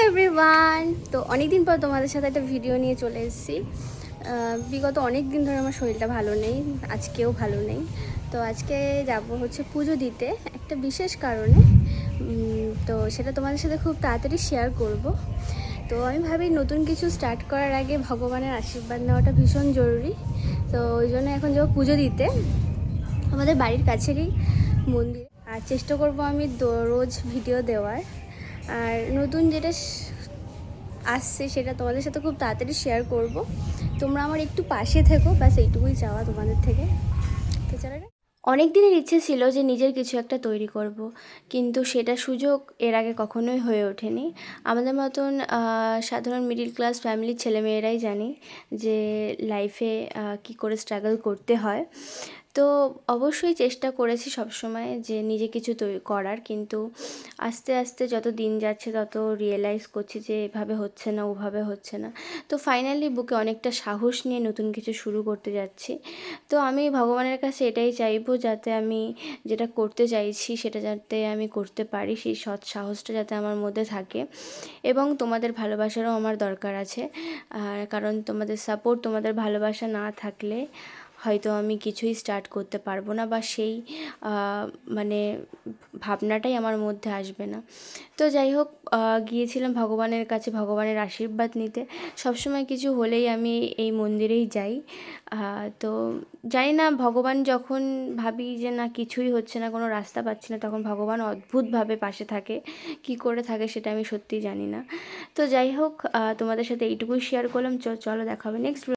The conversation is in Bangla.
এভরিওয়ান, তো অনেক দিন পর তোমাদের সাথে একটা ভিডিও নিয়ে চলে এসেছি। বিগত অনেক দিন ধরে আমার শরীরটা ভালো নেই, আজকেও ভালো নেই। তো আজকে যাব হচ্ছে পুজো দিতে একটা বিশেষ কারণে। তো সেটা তোমাদের সাথে খুব তাড়াতাড়ি শেয়ার করব। তো আমি ভাবি নতুন কিছু স্টার্ট করার আগে ভগবানের আশীর্বাদ নেওয়াটা ভীষণ জরুরি। তো ওই জন্য এখন যাবো পুজো দিতে আমাদের বাড়ির কাছেরই মন্দির। আর চেষ্টা করব আমি রোজ ভিডিও দেওয়ার। আর নতুন যেটা আসছে সেটা তোমাদের সাথে খুব তাড়াতাড়ি শেয়ার করব। তোমরা আমার একটু পাশে থেকো, ব্যাস এইটুকুই চাওয়া তোমাদের থেকে। এছাড়া অনেক দিনের ইচ্ছে ছিল যে নিজের কিছু একটা তৈরি করব, কিন্তু সেটা সুযোগ এর আগে কখনোই হয়ে ওঠেনি। আমাদের মতন সাধারণ মিডিল ক্লাস ফ্যামিলির ছেলেমেয়েরাই জানি যে লাইফে কী করে স্ট্রাগল করতে হয়। তো অবশ্যই চেষ্টা করেছি সবসময় যে নিজে কিছু করার, কিন্তু আস্তে আস্তে যত দিন যাচ্ছে তত রিয়েলাইজ করছি যে এভাবে হচ্ছে না, ওভাবে হচ্ছে না। তো ফাইনালি বুকে অনেকটা সাহস নিয়ে নতুন কিছু শুরু করতে যাচ্ছি। তো আমি ভগবানের কাছে এটাই চাইবো, যাতে আমি যেটা করতে চাইছি সেটা যাতে আমি করতে পারি, সেই সৎ সাহসটা যাতে আমার মধ্যে থাকে। এবং তোমাদের ভালোবাসারও আমার দরকার আছে, কারণ তোমাদের সাপোর্ট, তোমাদের ভালোবাসা না থাকলে হয়তো আমি কিছুই স্টার্ট করতে পারবো না, বা সেই মানে ভাবনাটাই আমার মধ্যে আসবে না। তো যাই হোক, গিয়েছিলাম ভগবানের কাছে ভগবানের আশীর্বাদ নিতে। সবসময় কিছু হলেই আমি এই মন্দিরেই যাই। তো জানি না, ভগবান যখন ভাবি যে না কিছুই হচ্ছে না, কোনো রাস্তা পাচ্ছি না, তখন ভগবান অদ্ভুতভাবে পাশে থাকে। কি করে থাকে সেটা আমি সত্যিই জানি না। তো যাই হোক, তোমাদের সাথে এইটুকুই শেয়ার করলাম। চলো দেখা হবে নেক্সট।